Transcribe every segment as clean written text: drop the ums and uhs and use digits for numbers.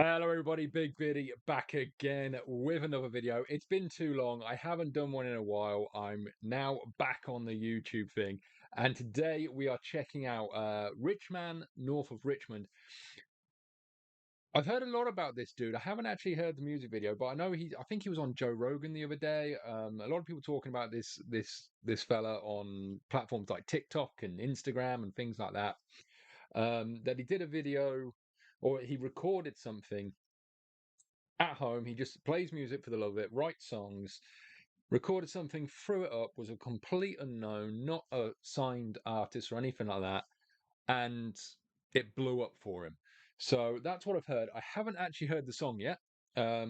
Hello everybody, Big Biddy back again with another video. It's been too long. I haven't done one in a while. I'm now back on the YouTube thing. And today we are checking out Man North of Richmond. I've heard a lot about this dude. I haven't actually heard the music video, but I know I think he was on Joe Rogan the other day. A lot of people talking about this fella on platforms like TikTok and Instagram and things like that. That he did a video or he recorded something at home. He just plays music for the love of it, writes songs, recorded something, threw it up, was a complete unknown, not a signed artist or anything like that, and it blew up for him. So that's what I've heard. I haven't actually heard the song yet. As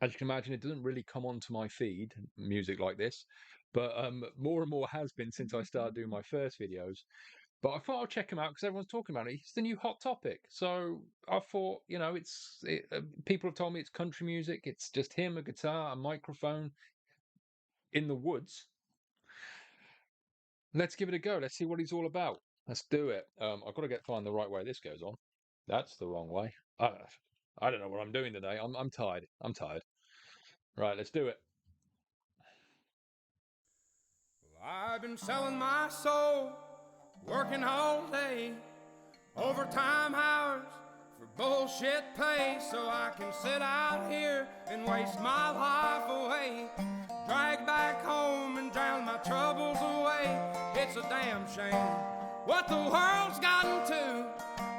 you can imagine, it doesn't really come onto my feed, music like this, but more and more has been since I started doing my first videos. But I thought I'll check him out because everyone's talking about it. He's the new hot topic. So I thought, people have told me it's country music. It's just him, a guitar, a microphone in the woods. Let's give it a go. Let's see what he's all about. Let's do it. I've got to find the right way this goes on. That's the wrong way. I don't know what I'm doing today. I'm tired. I'm tired. Right, let's do it. I've been selling my soul, working all day, overtime hours for bullshit pay, so I can sit out here and waste my life away, drag back home and drown my troubles away. It's a damn shame what the world's gotten to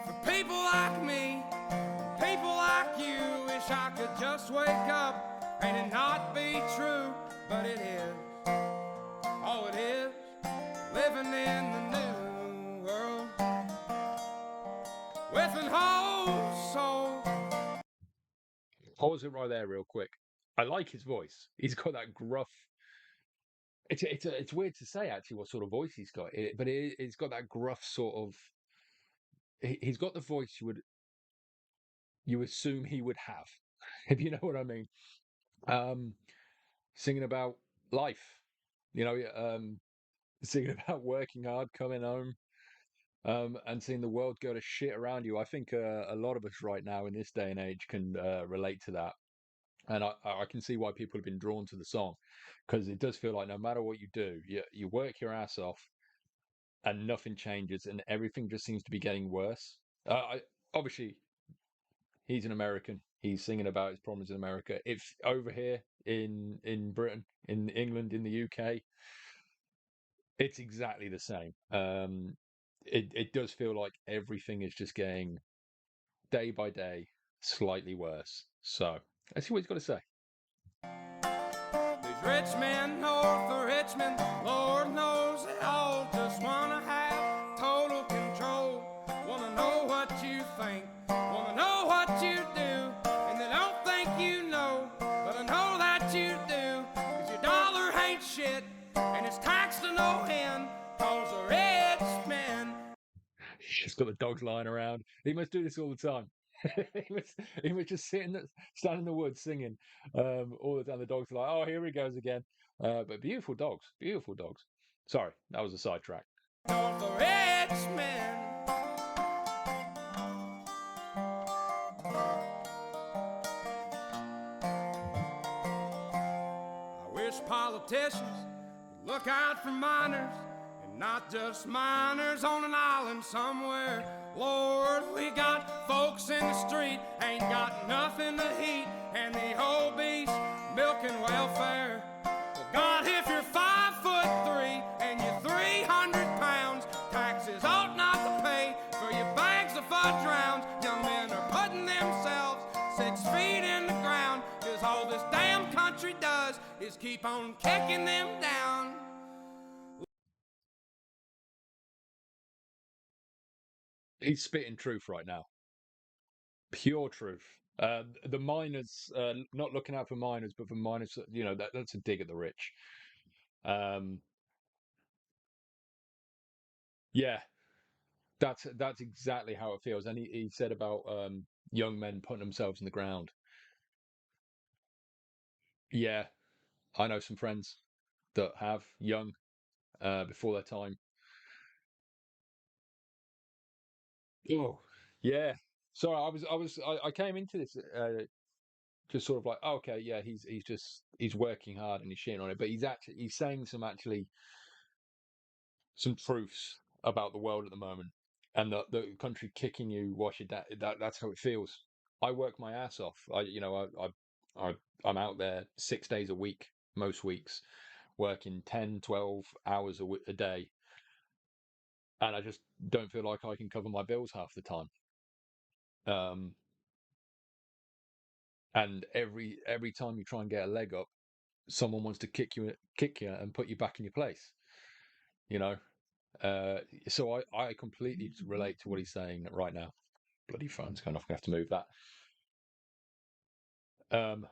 for people like me, people like you. Wish I could just wake up and it not be true, but it is. Oh, it is living in the new world with an whole soul. Pause it right there, real quick. I like his voice. He's got that gruff. It's weird to say actually what sort of voice he's got, but it's got that gruff sort of. He's got the voice you assume he would have, if you know what I mean. Um, Singing about life, you know, singing about working hard, coming home, and seeing the world go to shit around you. I think a lot of us right now in this day and age can relate to that, and I can see why people have been drawn to the song because it does feel like no matter what you do, you work your ass off, and nothing changes, and everything just seems to be getting worse. Obviously he's an American. He's singing about his problems in America. If over here in Britain, in England, in the UK, it's exactly the same. It does feel like everything is just getting day by day slightly worse. So let's see what he's got to say. These rich men north of Richmond, Lord knows they all just wanna have total control. Wanna know what you think, wanna know what you do, and they don't think you know, but I know that you do. Cause your dollar ain't shit, and it's taxed to no end, cause the rich men. He's just got the dogs lying around. He must do this all the time. He must just stand in the woods singing all the time. The dogs are like, oh, here he goes again. But beautiful dogs, beautiful dogs. Sorry, that was a sidetrack. North of Richmond. I wish politicians would look out for minors, and not just minors on an island somewhere. Lord, we got folks in the street, ain't got nothing to eat, and the obese milking welfare. Well, God, if you're 5'3" and you're 300 pounds, taxes ought not to pay for your bags of fudge rounds. Young men are putting themselves 6 feet in the ground, cause all this damn country does is keep on kicking them down. He's spitting truth right now, pure truth. The miners, not looking out for miners, but for miners, that's a dig at the rich. Um, yeah, that's exactly how it feels. And he said about young men putting themselves in the ground. Yeah, I know some friends that have young before their time. Oh, yeah. So I came into this just sort of like, oh, okay, yeah, he's working hard and he's shitting on it, but he's saying some truths about the world at the moment, and the country kicking you, wash it down. That's how it feels. I work my ass off. I'm out there 6 days a week, most weeks, working 10, 12 hours a day, and I just don't feel like I can cover my bills half the time. Um, and every time you try and get a leg up, someone wants to kick you, and put you back in your place. You know. So I completely relate to what he's saying right now. Bloody phone's going off. I have to move that. Um,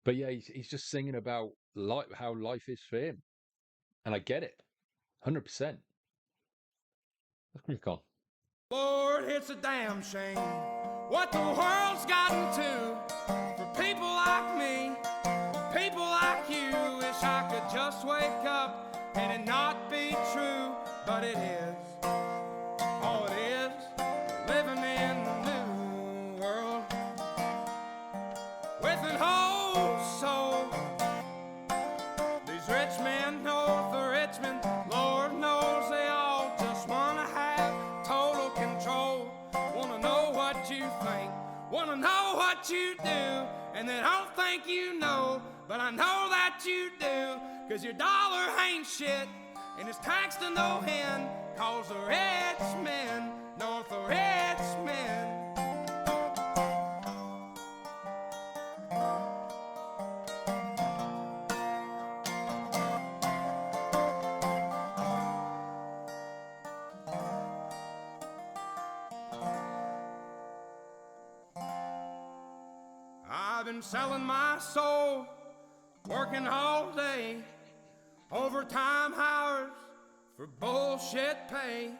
but yeah, he's just singing about how life is for him, and I get it, 100%. Let's click on. Lord, it's a damn shame what the world's gotten to for people like me, people like you. Wish I could just wake up and it not be true, but it is. Oh, it is living in the new world with an whole soul. These rich men north of Richmond, Lord knows they all just wanna have total control. Wanna know what you think, wanna know what you do, and they don't think you know, but I know that you do. Cause your dollar ain't shit, and it's taxed to no end. Cause the rich men north of Richmond. I've been selling my soul, working all day, overtime hours for bullshit pay.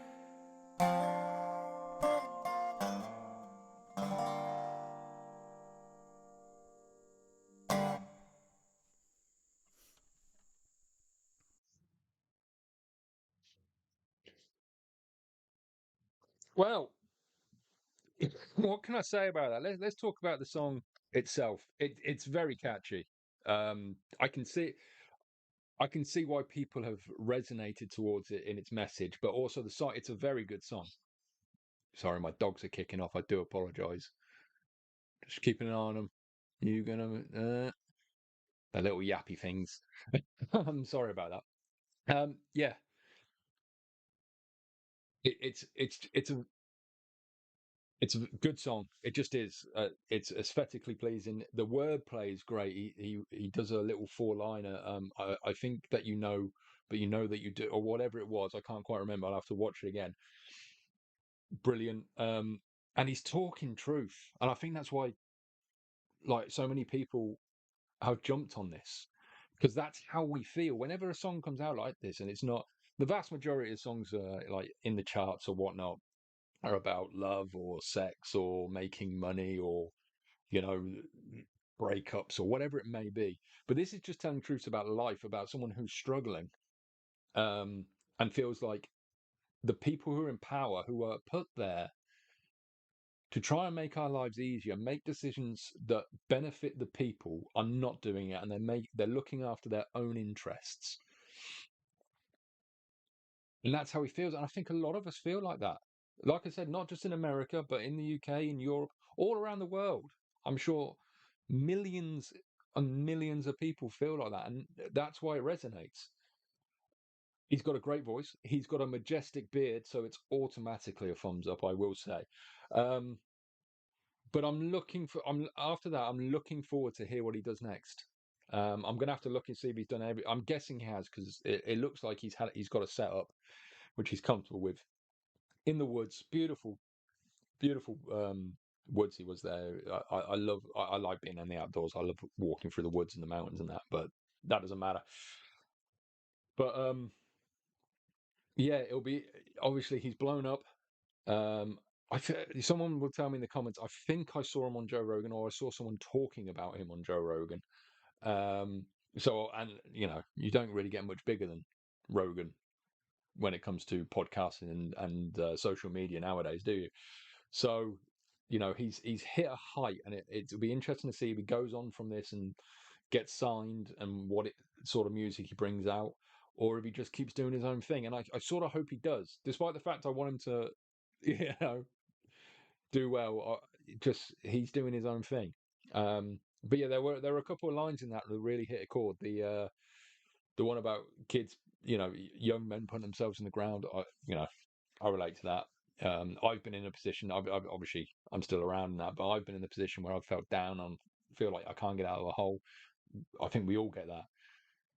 Well, what can I say about that? Let's talk about the song itself. It's very catchy. I can see why people have resonated towards it in its message, but also the song. It's a very good song. Sorry, my dogs are kicking off. I do apologise. Just keeping an eye on them. You gonna the little yappy things. I'm sorry about that. Yeah, it's a good song. It just is. It's aesthetically pleasing. The wordplay is great. He does a little four-liner. I think that you know, but you know that you do, or whatever it was. I can't quite remember. I'll have to watch it again. Brilliant. And he's talking truth, and I think that's why, like, so many people have jumped on this, because that's how we feel whenever a song comes out like this, and it's not. The vast majority of songs like in the charts or whatnot are about love or sex or making money or you know, breakups or whatever it may be. But this is just telling truths about life, about someone who's struggling, um, and feels like the people who are in power, who are put there to try and make our lives easier, make decisions that benefit the people, are not doing it, and they're looking after their own interests. And that's how he feels. And I think a lot of us feel like that. Like I said, not just in America, but in the UK, in Europe, all around the world. I'm sure millions and millions of people feel like that. And that's why it resonates. He's got a great voice. He's got a majestic beard. So it's automatically a thumbs up, I will say. Um, but after that, I'm looking forward to hear what he does next. I'm going to have to look and see if he's done I'm guessing he has, because it looks like he's got a setup which he's comfortable with in the woods. Beautiful, beautiful woods. He was there. I like being in the outdoors. I love walking through the woods and the mountains and that, but that doesn't matter. But yeah, it'll be obviously he's blown up. Um, someone will tell me in the comments. I think I saw him on Joe Rogan, or I saw someone talking about him on Joe Rogan. Um, and you don't really get much bigger than Rogan when it comes to podcasting and social media nowadays, do you? So, he's hit a height, and it'll be interesting to see if he goes on from this and gets signed, and what sort of music he brings out, or if he just keeps doing his own thing. And I sort of hope he does, despite the fact I want him to, you know, do well. Just he's doing his own thing. But yeah, there were a couple of lines in that that really hit a chord. The one about kids, young men putting themselves in the ground. I relate to that. I've been in a position. Obviously, I'm still around in that, but I've been in a position where I've felt down and feel like I can't get out of a hole. I think we all get that.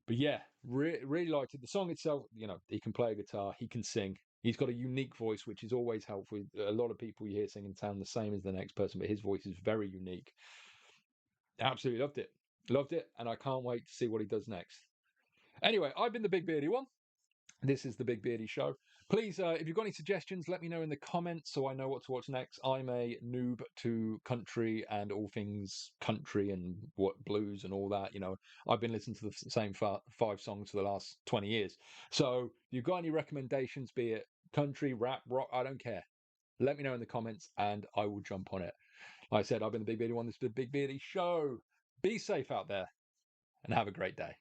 But yeah, really liked it. The song itself, he can play a guitar, he can sing. He's got a unique voice, which is always helpful. A lot of people you hear singing sound the same as the next person, but his voice is very unique. Absolutely loved it. Loved it, and I can't wait to see what he does next. Anyway, I've been the Big Beardy One. This is the Big Beardy Show. Please, if you've got any suggestions, let me know in the comments so I know what to watch next. I'm a noob to country and all things country and what blues and all that. I've been listening to the same five songs for the last 20 years. So, if you've got any recommendations, be it country, rap, rock, I don't care. Let me know in the comments and I will jump on it. Like I said, I've been the Big Beardy One. This is the Big Beardy Show. Be safe out there and have a great day.